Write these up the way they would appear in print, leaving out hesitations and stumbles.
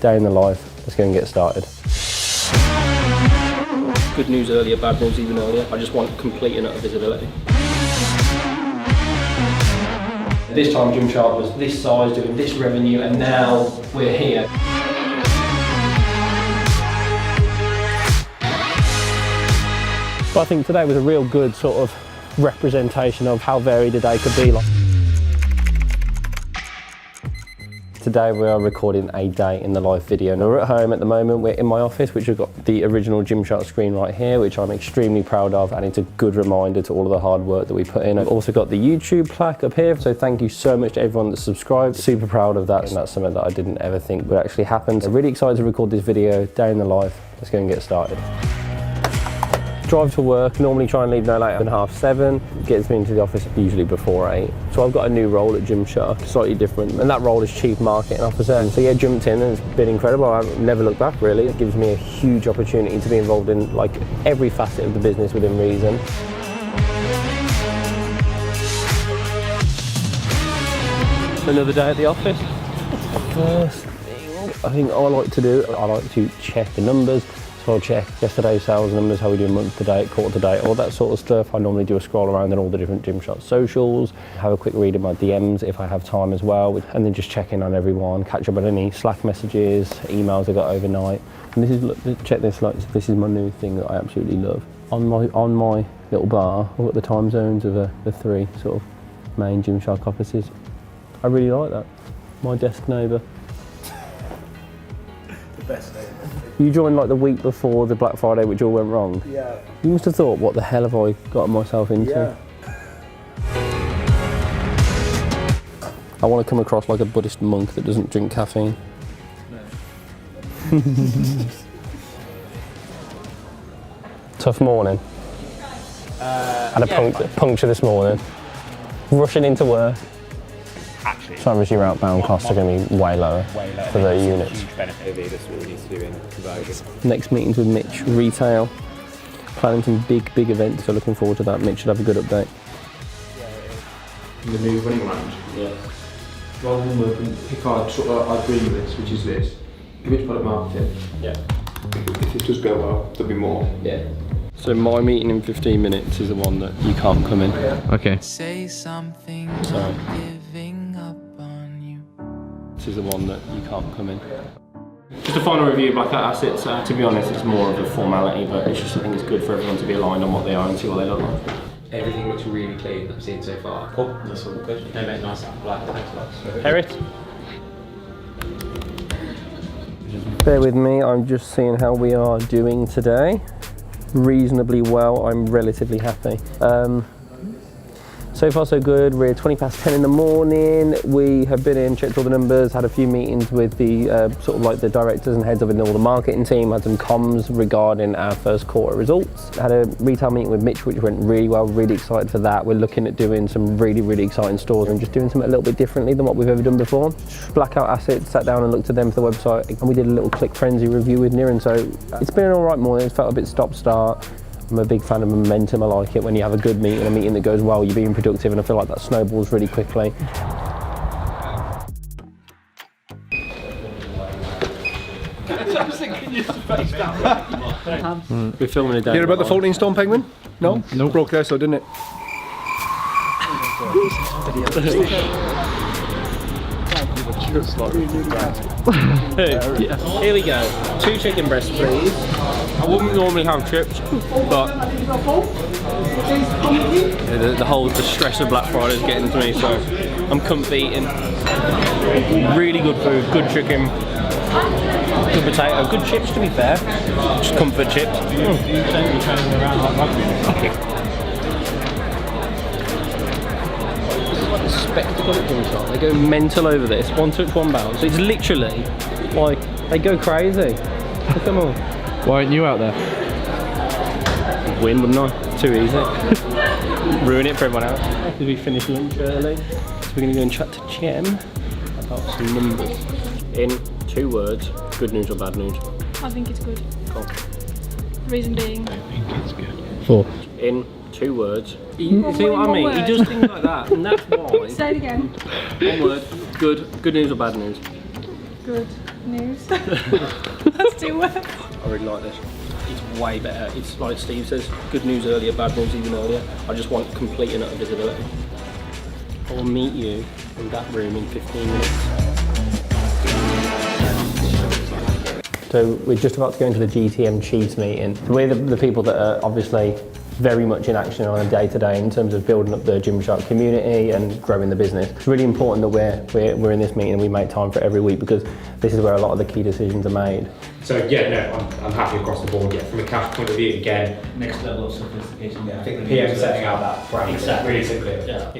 day in the life. Let's go and get started. Good news earlier, bad news even earlier. I just want complete and utter visibility. This time Gymshark was this size, doing this revenue, and now we're here. But I think today was a real good sort of representation of how varied a day could be like. Today we are recording a day in the life video. Now we're at home at the moment, we're in my office, which has got the original Gymshark screen right here, which I'm extremely proud of, and it's a good reminder to all of the hard work that we put in. I've also got the YouTube plaque up here, so thank you so much to everyone that subscribed. Super proud of that, and that's something that I didn't ever think would actually happen. So really excited to record this video, day in the life. Let's go and get started. Drive to work, normally try and leave no later than 7:30. Gets me into the office usually before 8. So I've got a new role at Gymshark, slightly different, and that role is Chief Marketing Officer. So yeah, jumped in and it's been incredible. I've never looked back really. It gives me a huge opportunity to be involved in like every facet of the business within reason. Another day at the office. First thing I think I like to do, I like to check the numbers. So I'll check yesterday's sales numbers, how we do month to date, quarter to date, all that sort of stuff. I normally do a scroll around on all the different Gymshark socials, have a quick read of my DMs if I have time as well, and then just check in on everyone, catch up on any Slack messages, emails I got overnight. And this is, check this, like, this is my new thing that I absolutely love. On my little bar, I've got the time zones of the three sort of main Gymshark offices. I really like that. My desk neighbour. The best neighbour. You joined like the week before the Black Friday, which all went wrong. Yeah. You must have thought, what the hell have I got myself into? Yeah. I want to come across like a Buddhist monk that doesn't drink caffeine. No. Tough morning. Had a puncture this morning. Rushing into work. Actually, so obviously your outbound costs are going to be way lower for the units. Huge benefit of it. That's what we need to do in conversion. Next meeting's with Mitch, retail. Planning some big events, so looking forward to that. Mitch should have a good update. The new running range. Yeah. Rather than working, pick our dream list, which is this. Give it to product marketing. Yeah. If it does go well, there'll be more. Yeah. So my meeting in 15 minutes is the one that you can't come in. Okay. Say something. Sorry. Giving up on you. This is the one that you can't come in. Just a final review of Black Hat Assets. To be honest, it's more of a formality, but it's just, I think it's good for everyone to be aligned on what they are and see what they look like. Everything looks really clean I've seen so far. Cool, that's all good. They make nice black, thanks a lot. Harriet? Bear with me, I'm just seeing how we are doing today. Reasonably well, I'm relatively happy. So far so good, we're 10:20 in the morning. We have been in, checked all the numbers, had a few meetings with the sort of like the directors and heads of all the marketing team, had some comms regarding our first quarter results. Had a retail meeting with Mitch, which went really well, really excited for that. We're looking at doing some really exciting stores and just doing something a little bit differently than what we've ever done before. Blackout Assets, sat down and looked at them for the website, and we did a little Click Frenzy review with Niran, so it's been an all right morning. It felt a bit stop-start. I'm a big fan of momentum. I like it when you have a good meeting, a meeting that goes well, you're being productive, and I feel like that snowballs really quickly. We're filming a day. You hear about the 14-stone penguin? No? No. Broke there, so didn't it? Here we go. 2 chicken breasts, please. I wouldn't normally have chips, but the stress of Black Friday is getting to me, so I'm comfy eating. Really good food, good chicken, good potato, good chips to be fair. Just comfort chips. Spectacle at Gymshark. They go mental over this. One touch, one bounce. It's literally like they go crazy. Look at them all. Why aren't you out there? Win, wouldn't I? Too easy. Ruin it for everyone else. Because we finished lunch early, so we're going to go and chat to Jem about some numbers. In 2 words, good news or bad news? I think it's good. Cool. Reason being. I think it's good. 4. In 2 words. You see what I mean? He does things like that, and that's why. Say it again. 1 word. Good. Good news or bad news? Good. News. Let's do it. I really like this. It's way better. It's like Steve says, good news earlier, bad news even earlier. I just want complete and utter visibility. I will meet you in that room in 15 minutes. So we're just about to go into the GTM Chiefs meeting. We're the people that are obviously very much in action on a day-to-day in terms of building up the Gymshark community and growing the business. It's really important that we're in this meeting and we make time for it every week, because this is where a lot of the key decisions are made. So yeah, no, I'm happy across the board. Yeah, from a cash point of view, again, Next level of sophistication. I think the PM setting out that brand really simply. Yeah.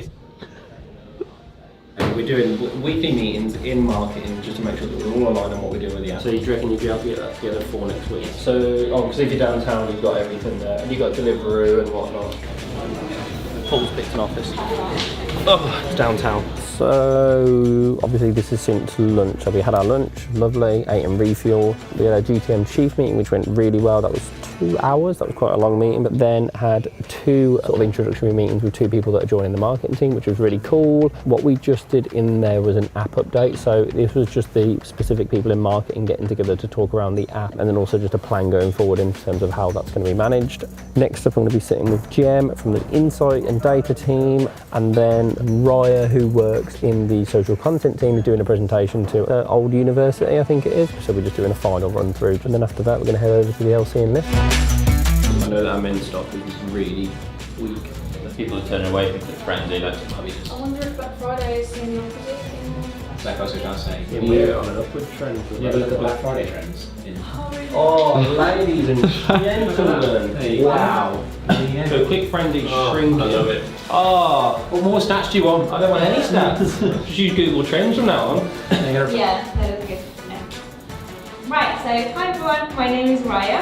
And we're doing weekly meetings in marketing just to make sure that we're all aligned on what we're doing with the app. So you reckon you'd be able to get that together for next week? So, because if you're downtown, you've got everything there, and you've got Deliveroo and whatnot. Paul's picked an office. Oh, it's downtown. So obviously this is since lunch. So we had our lunch, lovely, ate and refuel. We had our GTM Chief meeting, which went really well. That was 2 hours, that was quite a long meeting, but then had 2 sort of introductory meetings with 2 people that are joining the marketing team, which was really cool. What we just did in there was an app update. So this was just the specific people in marketing getting together to talk around the app, and then also just a plan going forward in terms of how that's going to be managed. Next up, I'm going to be sitting with Jem from the Insight and Data team, and then Raya, who works in the social content team, is doing a presentation to Old University, I think it is. So we're just doing a final run through, and then after that we're going to head over to the LC and lift. I know that our men's stock is really weak. People are turning away from the trends. I wonder if Black Friday is in the opposite. Like I was going to say. Yeah, we're on an upward trend. Yeah, but look at Black Friday trends. Oh, ladies and gentlemen! Wow. So quick friendly shrinking. I love it. Oh, what more stats do you want? I don't want any stats. Just use Google Trends from now on. Yeah, that is good. Yeah. Right, so hi everyone, my name is Raya.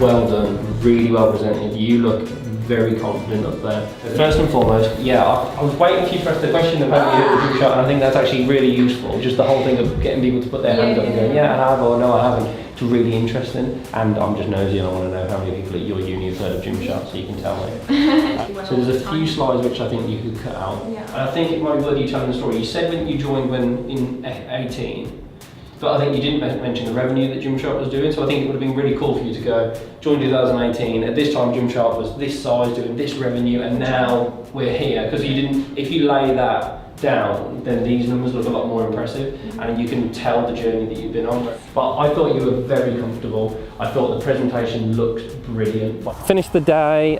Well done, really well presented. You look very confident up there. First and foremost, yeah, I was waiting for you to ask the question about the Gymshark, and I think that's actually really useful. Just the whole thing of getting people to put their hand up and going, yeah, I have, or no, I haven't. It's really interesting, and I'm just nosy and I want to know how many people at your uni have heard of Gymshark, so you can tell me. So there's a few slides which I think you could cut out. Yeah. And I think it might be worth you telling the story. You said when you joined when in 18, but I think you didn't mention the revenue that Gymshark was doing, so I think it would have been really cool for you to go, join 2018, at this time Gymshark was this size, doing this revenue, and now we're here. Because you didn't, if you lay that down, then these numbers look a lot more impressive, and you can tell the journey that you've been on. But I thought you were very comfortable. I thought the presentation looked brilliant. Finished the day,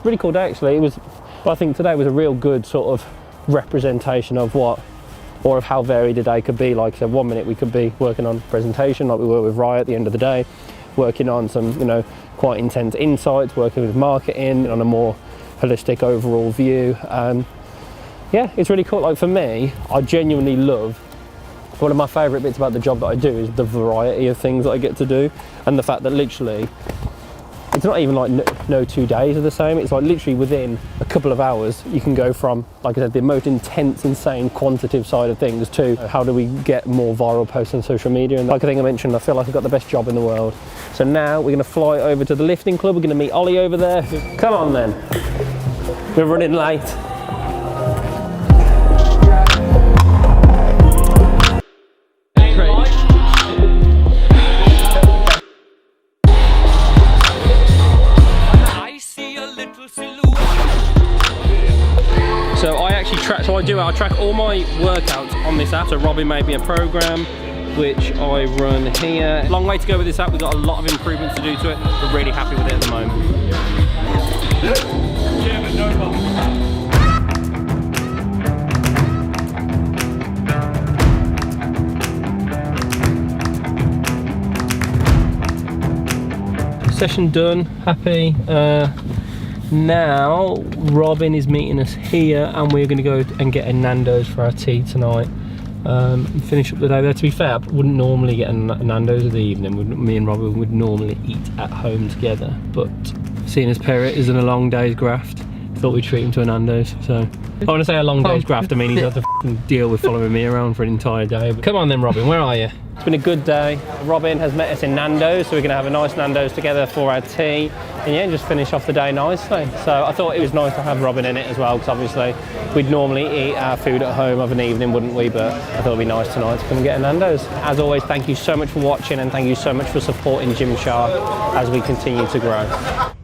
really cool day actually. It was, I think today was a real good sort of representation of what, or of how varied a day could be. Like I said, 1 minute we could be working on presentation like we were with Raya at the end of the day, working on some, you know, quite intense insights, working with marketing on a more holistic overall view. Yeah, it's really cool. Like for me, I genuinely love, one of my favourite bits about the job that I do is the variety of things that I get to do, and the fact that literally, it's not even like no 2 days are the same. It's like literally within a couple of hours, you can go from, like I said, the most intense, insane, quantitative side of things to how do we get more viral posts on social media. And like I think I mentioned, I feel like I've got the best job in the world. So now we're gonna fly over to the lifting club. We're gonna meet Ollie over there. Come on then. We're running late. So I actually track, I track all my workouts on this app. So Robin made me a program, which I run here. Long way to go with this app. We've got a lot of improvements to do to it. We're really happy with it at the moment. Session done, happy. Now Robin is meeting us here, and we're going to go and get a Nando's for our tea tonight. Finish up the day there. To be fair, I wouldn't normally get a Nando's of the evening. Me and Robin would normally eat at home together, but seeing as Perrett is in a long day's graft, thought we'd treat him to a Nando's. So I want to say a long day's graft. I mean, he's had to f***ing deal with following me around for an entire day. But come on then, Robin, where are you? It's been a good day. Robin has met us in Nando's, so we're going to have a nice Nando's together for our tea, and yeah, just finish off the day nicely. So I thought it was nice to have Robin in it as well, because obviously we'd normally eat our food at home of an evening, wouldn't we? But I thought it'd be nice tonight to come and get a Nando's. As always, thank you so much for watching, and thank you so much for supporting Gymshark as we continue to grow.